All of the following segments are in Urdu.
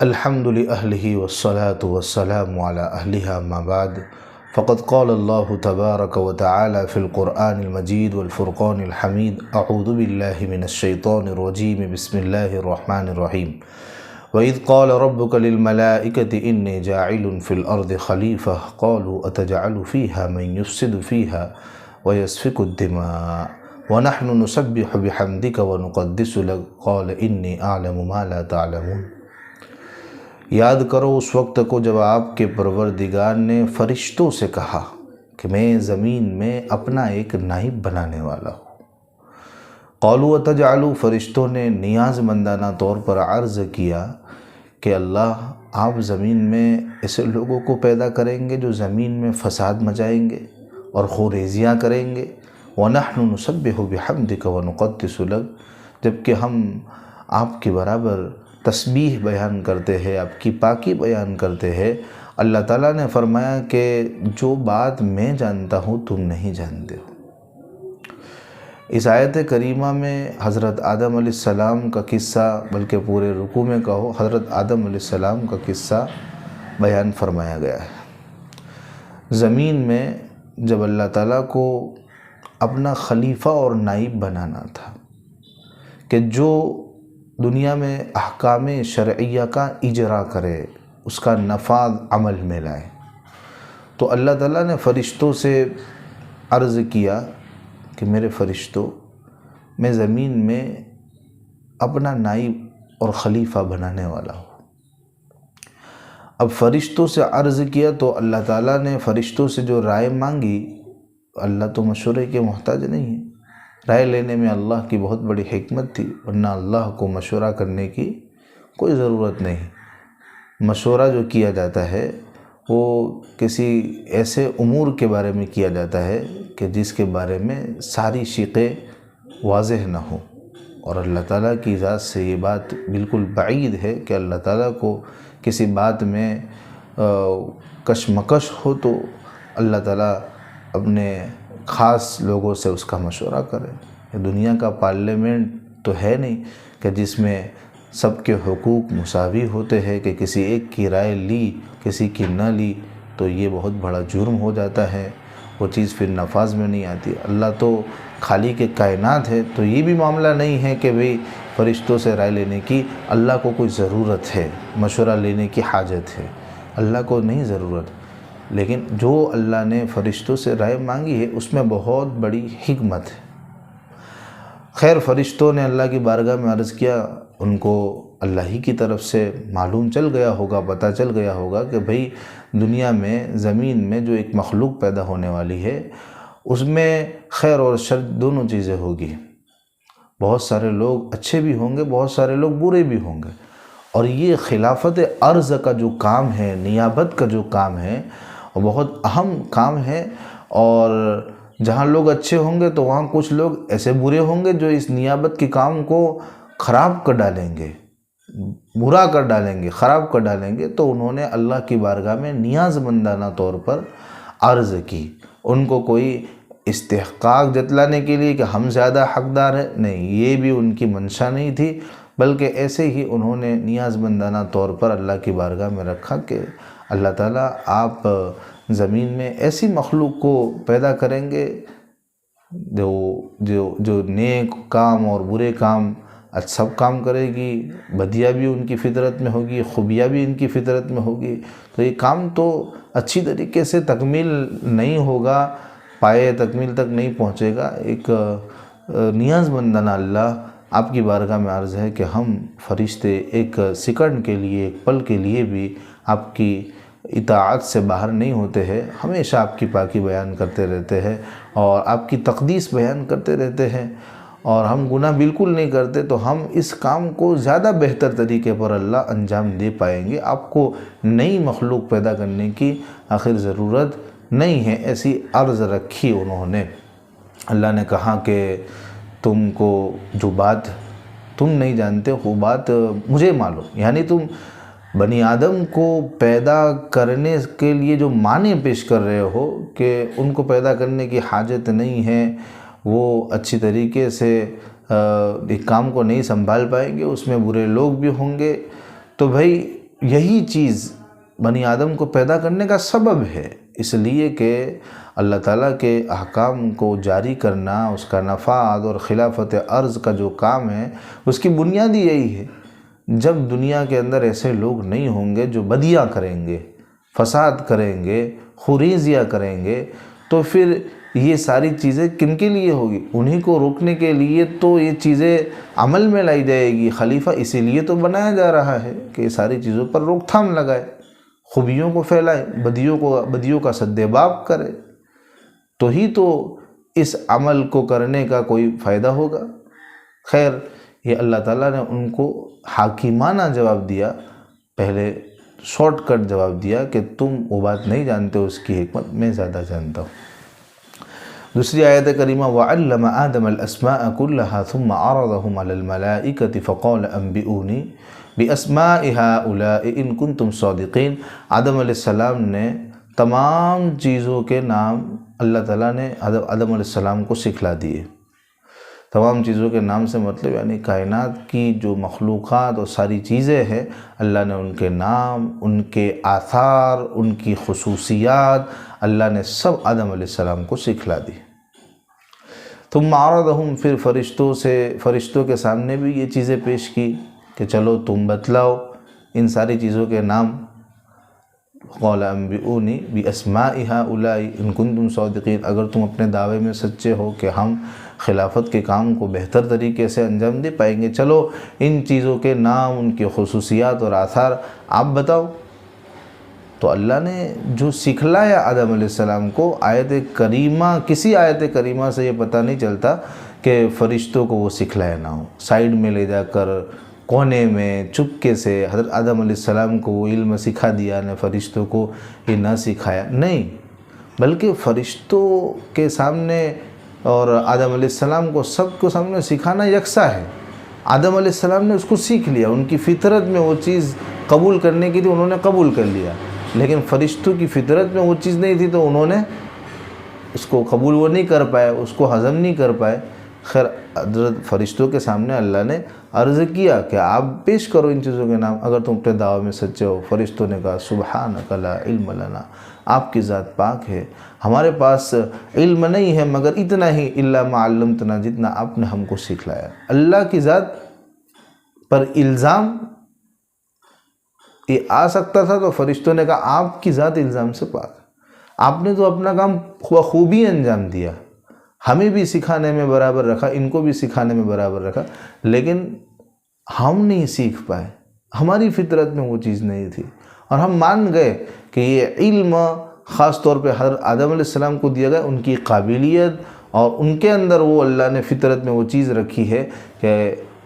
الحمد لأهله والصلاة والسلام على أهلها ما بعد فقد قال الله تبارك وتعالى في القرآن المجيد والفرقان الحميد أعوذ بالله من الشيطان الرجيم بسم الله الرحمن الرحيم وإذ قال ربك للملائكة إني جاعل في الأرض خليفة قالوا أتجعل فيها من يفسد فيها ويسفك الدماء ونحن نسبح بحمدك ونقدس لك قال إني أعلم ما لا تعلمون۔ یاد کرو اس وقت کو جب آپ کے پروردگار نے فرشتوں سے کہا کہ میں زمین میں اپنا ایک نائب بنانے والا ہوں۔ قالوا اتجعل، فرشتوں نے نیاز مندانہ طور پر عرض کیا کہ اللہ آپ زمین میں ایسے لوگوں کو پیدا کریں گے جو زمین میں فساد مچائیں گے اور خوریزیاں کریں گے۔ وَنَحْنُ نُسَبِّحُ بِحَمْدِكَ وَنُقَدِّسُ لَكَ، جبکہ ہم آپ کے برابر تسبیح بیان کرتے ہیں، آپ کی پاکی بیان کرتے ہیں۔ اللہ تعالیٰ نے فرمایا کہ جو بات میں جانتا ہوں تم نہیں جانتے ہو۔ اس آیت کریمہ میں حضرت آدم علیہ السلام کا قصہ، بلکہ پورے رکوع میں کہو حضرت آدم علیہ السلام کا قصہ بیان فرمایا گیا ہے۔ زمین میں جب اللہ تعالیٰ کو اپنا خلیفہ اور نائب بنانا تھا کہ جو دنیا میں احکام شرعیہ کا اجرا کرے، اس کا نفاذ عمل میں لائے، تو اللہ تعالیٰ نے فرشتوں سے عرض کیا کہ میرے فرشتوں، میں زمین میں اپنا نائب اور خلیفہ بنانے والا ہوں۔ اب فرشتوں سے عرض کیا تو اللہ تعالیٰ نے فرشتوں سے جو رائے مانگی، اللہ تو مشورے کے محتاج نہیں ہے، رائے لینے میں اللہ کی بہت بڑی حکمت تھی، ورنہ اللہ کو مشورہ کرنے کی کوئی ضرورت نہیں۔ مشورہ جو کیا جاتا ہے وہ کسی ایسے امور کے بارے میں کیا جاتا ہے کہ جس کے بارے میں ساری شقیں واضح نہ ہوں، اور اللہ تعالیٰ کی ذات سے یہ بات بالکل بعید ہے کہ اللہ تعالیٰ کو کسی بات میں کشمکش ہو تو اللہ تعالیٰ اپنے خاص لوگوں سے اس کا مشورہ کرے۔ یہ دنیا کا پارلیمنٹ تو ہے نہیں کہ جس میں سب کے حقوق مساوی ہوتے ہیں، کہ کسی ایک کی رائے لی کسی کی نہ لی تو یہ بہت بڑا جرم ہو جاتا ہے، وہ چیز پھر نفاذ میں نہیں آتی۔ اللہ تو خالق کائنات ہے، تو یہ بھی معاملہ نہیں ہے کہ بھئی فرشتوں سے رائے لینے کی اللہ کو کوئی ضرورت ہے، مشورہ لینے کی حاجت ہے، اللہ کو نہیں ضرورت۔ لیکن جو اللہ نے فرشتوں سے رائے مانگی ہے اس میں بہت بڑی حکمت ہے۔ خیر، فرشتوں نے اللہ کی بارگاہ میں عرض کیا، ان کو اللہ ہی کی طرف سے معلوم چل گیا ہوگا، پتہ چل گیا ہوگا کہ بھئی دنیا میں زمین میں جو ایک مخلوق پیدا ہونے والی ہے اس میں خیر اور شر دونوں چیزیں ہوگی، بہت سارے لوگ اچھے بھی ہوں گے، بہت سارے لوگ برے بھی ہوں گے، اور یہ خلافت ارض کا جو کام ہے، نیابت کا جو کام ہے، وہ بہت اہم کام ہے، اور جہاں لوگ اچھے ہوں گے تو وہاں کچھ لوگ ایسے برے ہوں گے جو اس نیابت کے کام کو خراب کر ڈالیں گے، برا کر ڈالیں گے، خراب کر ڈالیں گے۔ تو انہوں نے اللہ کی بارگاہ میں نیاز مندانہ طور پر عرض کی، ان کو کوئی استحقاق جتلانے کے لیے کہ ہم زیادہ حقدار ہیں، نہیں، یہ بھی ان کی منشا نہیں تھی، بلکہ ایسے ہی انہوں نے نیاز مندانہ طور پر اللہ کی بارگاہ میں رکھا کہ اللہ تعالیٰ آپ زمین میں ایسی مخلوق کو پیدا کریں گے جو نیک کام اور برے کام سب کام کرے گی، بدیاں بھی ان کی فطرت میں ہوگی، خوبیاں بھی ان کی فطرت میں ہوگی، تو یہ کام تو اچھی طریقے سے تکمیل نہیں ہوگا، پائے تکمیل تک نہیں پہنچے گا۔ ایک نیاز مندانہ اللہ آپ کی بارگاہ میں عرض ہے کہ ہم فرشتے ایک سیکنڈ کے لیے، ایک پل کے لیے بھی آپ کی اطاعت سے باہر نہیں ہوتے ہیں، ہمیشہ آپ کی پاکی بیان کرتے رہتے ہیں اور آپ کی تقدیس بیان کرتے رہتے ہیں، اور ہم گناہ بالکل نہیں کرتے، تو ہم اس کام کو زیادہ بہتر طریقے پر اللہ انجام دے پائیں گے۔ آپ کو نئی مخلوق پیدا کرنے کی آخر ضرورت نہیں ہے، ایسی عرض رکھی انہوں نے۔ اللہ نے کہا کہ تم کو جو بات تم نہیں جانتے وہ بات مجھے معلوم، یعنی تم بنی آدم کو پیدا کرنے کے لیے جو معنی پیش کر رہے ہو کہ ان کو پیدا کرنے کی حاجت نہیں ہے، وہ اچھی طریقے سے ایک کام کو نہیں سنبھال پائیں گے، اس میں برے لوگ بھی ہوں گے، تو بھائی یہی چیز بنی آدم کو پیدا کرنے کا سبب ہے، اس لیے کہ اللہ تعالیٰ کے احکام کو جاری کرنا، اس کا نفاذ اور خلافت ارض کا جو کام ہے اس کی بنیاد یہی ہے۔ جب دنیا کے اندر ایسے لوگ نہیں ہوں گے جو بدیاں کریں گے، فساد کریں گے، خریزیاں کریں گے، تو پھر یہ ساری چیزیں کن کے لیے ہوگی؟ انہی کو روکنے کے لیے تو یہ چیزیں عمل میں لائی جائے گی۔ خلیفہ اسی لیے تو بنایا جا رہا ہے کہ یہ ساری چیزوں پر روک تھام لگائے، خوبیوں کو پھیلائے، بدیوں کا سدباب کرے، تو ہی تو اس عمل کو کرنے کا کوئی فائدہ ہوگا۔ خیر، یہ اللہ تعالیٰ نے ان کو حاکمانہ جواب دیا، پہلے شارٹ کٹ جواب دیا کہ تم وہ بات نہیں جانتے، اس کی حکمت میں زیادہ جانتا ہوں۔ دوسری آیت کریمہ وَعَلَّمَ آدَمَ الْأَسْمَاءَ كُلَّهَا ثُمَّ عَرَضَهُمْ عَلَى الْمَلَائِكَةِ فَقَالَ أَنْبِئُونِي بِأَسْمَاءِ هَؤُلَاءِ إِن كُنتُمْ صَادِقِينَ۔ آدم علیہ السلام نے تمام چیزوں کے نام اللہ تعالیٰ نے آدم علیہ السلام کو سکھلا دیے۔ تمام چیزوں کے نام سے مطلب یعنی کائنات کی جو مخلوقات اور ساری چیزیں ہیں، اللہ نے ان کے نام، ان کے آثار، ان کی خصوصیات اللہ نے سب آدم علیہ السلام کو سکھلا دی۔ ثم عرضهم، پھر فرشتوں کے سامنے بھی یہ چیزیں پیش کی کہ چلو تم بتلاؤ ان ساری چیزوں کے نام۔ قال انبئونی باسماء هؤلاء ان کنتم صادقین، اگر تم اپنے دعوے میں سچے ہو کہ ہم خلافت کے کام کو بہتر طریقے سے انجام دے پائیں گے، چلو ان چیزوں کے نام، ان کی خصوصیات اور آثار آپ بتاؤ۔ تو اللہ نے جو سکھلایا آدم علیہ السلام کو، آیت کریمہ، کسی آیت کریمہ سے یہ پتہ نہیں چلتا کہ فرشتوں کو وہ سکھلایا نہ ہو۔ سائیڈ میں لے جا کر کونے میں چپکے سے حضرت آدم علیہ السلام کو وہ علم سکھا دیا نے، فرشتوں کو یہ نہ سکھایا، نہیں، بلکہ فرشتوں کے سامنے اور آدم علیہ السلام کو سب کو سامنے سکھانا یکساں ہے۔ آدم علیہ السلام نے اس کو سیکھ لیا، ان کی فطرت میں وہ چیز قبول کرنے کی تھی، انہوں نے قبول کر لیا، لیکن فرشتوں کی فطرت میں وہ چیز نہیں تھی تو انہوں نے اس کو قبول وہ نہیں کر پائے، اس کو ہضم نہیں کر پائے۔ خیر، حضرت فرشتوں کے سامنے اللہ نے عرض کیا کہ آپ پیش کرو ان چیزوں کے نام اگر تم اپنے دعوے میں سچے ہو۔ فرشتوں نے کہا سبحانک لا علم لنا، آپ کی ذات پاک ہے، ہمارے پاس علم نہیں ہے مگر اتنا ہی، الا ما علمتنا، جتنا آپ نے ہم کو سکھلایا۔ اللہ کی ذات پر الزام یہ آ سکتا تھا تو فرشتوں نے کہا آپ کی ذات الزام سے پاک، آپ نے تو اپنا کام خوبی انجام دیا، ہمیں بھی سکھانے میں برابر رکھا، ان کو بھی سکھانے میں برابر رکھا، لیکن ہم نہیں سیکھ پائے، ہماری فطرت میں وہ چیز نہیں تھی، اور ہم مان گئے کہ یہ علم خاص طور پہ حضرت آدم علیہ السلام کو دیا گیا، ان کی قابلیت اور ان کے اندر وہ اللہ نے فطرت میں وہ چیز رکھی ہے کہ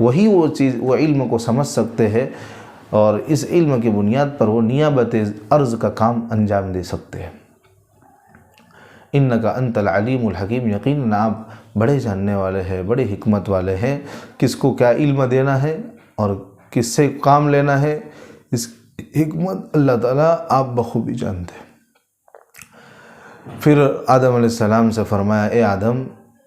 وہی وہ چیز، وہ علم کو سمجھ سکتے ہیں، اور اس علم کی بنیاد پر وہ نیابت ارض کا کام انجام دے سکتے ہیں۔ انکا انت العلیم الحکیم، یقیناً آپ بڑے جاننے والے ہیں، بڑے حکمت والے ہیں، کس کو کیا علم دینا ہے اور کس سے کام لینا ہے، اس حکمت اللہ تعالیٰ آپ بخوبی جانتے ہیں۔ پھر آدم علیہ السلام سے فرمایا اے آدم،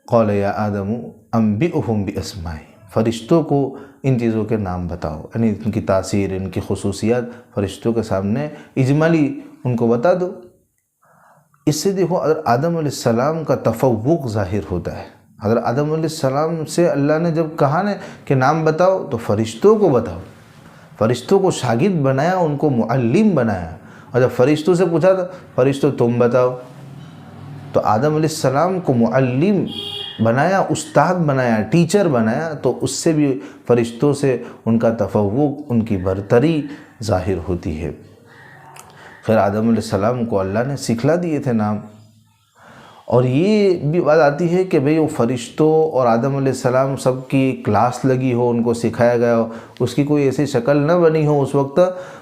قال یا آدم انبئہم باسمائہم، فرشتوں کو ان چیزوں کے نام بتاؤ، یعنی ان کی تاثیر، ان کی خصوصیات فرشتوں کے سامنے اجمالی ان کو بتا دو۔ اس سے دیکھو حضرت آدم علیہ السلام کا تفوق ظاہر ہوتا ہے۔ حضرت آدم علیہ السلام سے اللہ نے جب کہا نا کہ نام بتاؤ تو فرشتوں کو بتاؤ، فرشتوں کو شاگرد بنایا، ان کو معلم بنایا، اور جب فرشتوں سے پوچھا تھا فرشتوں تم بتاؤ، تو آدم علیہ السلام کو معلم بنایا، استاد بنایا، ٹیچر بنایا، تو اس سے بھی فرشتوں سے ان کا تفوق، ان کی برتری ظاہر ہوتی ہے۔ خیر، آدم علیہ السلام کو اللہ نے سکھلا دیے تھے نام، اور یہ بھی بات آتی ہے کہ بھئی وہ فرشتوں اور آدم علیہ السلام سب کی کلاس لگی ہو، ان کو سکھایا گیا ہو، اس کی کوئی ایسی شکل نہ بنی ہو اس وقت،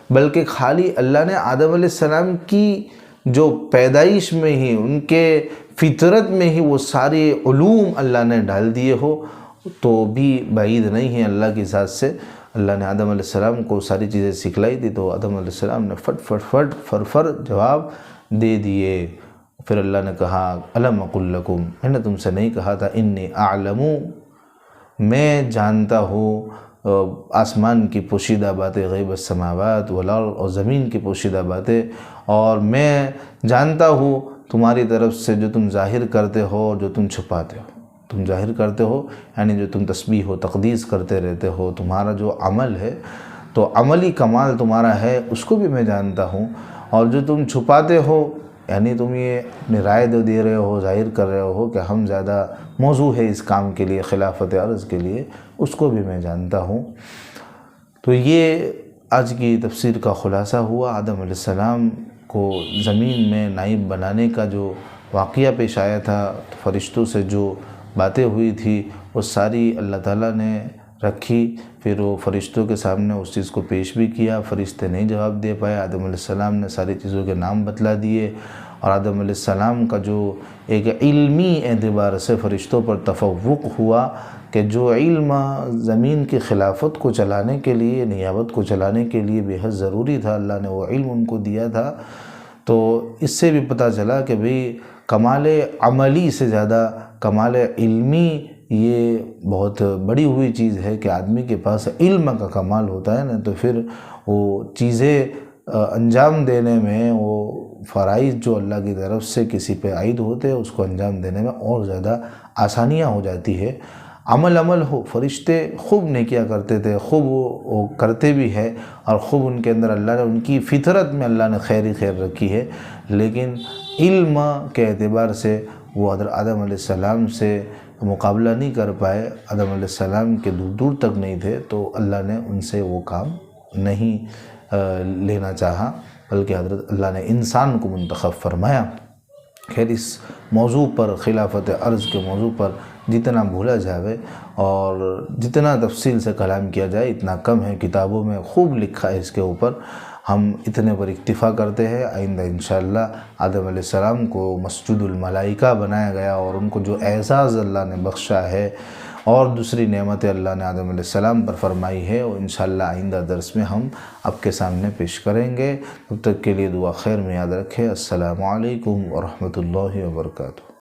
بلکہ خالی اللہ نے آدم علیہ السلام کی جو پیدائش میں ہی، ان کے فطرت میں ہی وہ سارے علوم اللہ نے ڈال دیے ہو تو بھی بعید نہیں ہے اللہ کی ذات سے۔ اللہ نے آدم علیہ السلام کو ساری چیزیں سکھلائی دی تو آدم علیہ السلام نے فر جواب دے دیے۔ پھر اللہ نے کہا الم اقل لکم، میں نے تم سے نہیں کہا تھا انی اعلم، میں جانتا ہوں، آسمان کی پوشیدہ باتیں، غیب السماوات والارض، اور زمین کی پوشیدہ باتیں، اور میں جانتا ہوں تمہاری طرف سے جو تم ظاہر کرتے ہو اور جو تم چھپاتے ہو۔ تم ظاہر کرتے ہو یعنی جو تم تسبیح و تقدیس کرتے رہتے ہو، تمہارا جو عمل ہے تو عملی کمال تمہارا ہے، اس کو بھی میں جانتا ہوں، اور جو تم چھپاتے ہو یعنی تم یہ اپنی رائے دے رہے ہو، ظاہر کر رہے ہو کہ ہم زیادہ موضوع ہے اس کام کے لیے، خلافت عرض کے لیے، اس کو بھی میں جانتا ہوں۔ تو یہ آج کی تفسیر کا خلاصہ ہوا۔ آدم علیہ السلام کو زمین میں نائب بنانے کا جو واقعہ پیش آیا تھا، فرشتوں سے جو باتیں ہوئی تھی وہ ساری اللہ تعالیٰ نے رکھی، پھر وہ فرشتوں کے سامنے اس چیز کو پیش بھی کیا، فرشتے نہیں جواب دے پائے، آدم علیہ السلام نے ساری چیزوں کے نام بتلا دیے، اور آدم علیہ السلام کا جو ایک علمی اعتبار سے فرشتوں پر تفوق ہوا کہ جو علم زمین کی خلافت کو چلانے کے لیے، نیابت کو چلانے کے لیے بے حد ضروری تھا، اللہ نے وہ علم ان کو دیا تھا۔ تو اس سے بھی پتہ چلا کہ بھئی کمال عملی سے زیادہ کمال علمی یہ بہت بڑی ہوئی چیز ہے کہ آدمی کے پاس علم کا کمال ہوتا ہے نا، تو پھر وہ چیزیں انجام دینے میں، وہ فرائض جو اللہ کی طرف سے کسی پہ عائد ہوتے ہیں اس کو انجام دینے میں اور زیادہ آسانیاں ہو جاتی ہے۔ عمل ہو، فرشتے خوب نیکیاں کرتے تھے، خوب وہ کرتے بھی ہے، اور خوب ان کے اندر اللہ نے ان کی فطرت میں اللہ نے خیر ہی خیر رکھی ہے، لیکن علم کے اعتبار سے وہ حضرت آدم علیہ السلام سے مقابلہ نہیں کر پائے، آدم علیہ السلام کے دور دور تک نہیں تھے، تو اللہ نے ان سے وہ کام نہیں لینا چاہا، بلکہ حضرت اللہ نے انسان کو منتخب فرمایا۔ خیر، اس موضوع پر، خلافت عرض کے موضوع پر جتنا بھولا جاوے اور جتنا تفصیل سے کلام کیا جائے اتنا کم ہے، کتابوں میں خوب لکھا ہے اس کے اوپر، ہم اتنے پر اکتفا کرتے ہیں۔ آئندہ انشاءاللہ آدم علیہ السلام کو مسجد الملائکہ بنایا گیا، اور ان کو جو اعزاز اللہ نے بخشا ہے اور دوسری نعمت اللہ نے آدم علیہ السلام پر فرمائی ہے، وہ انشاءاللہ آئندہ درس میں ہم آپ کے سامنے پیش کریں گے۔ تب تک کے لیے دعا خیر میں یاد رکھیں۔ السلام علیکم ورحمۃ اللہ وبرکاتہ۔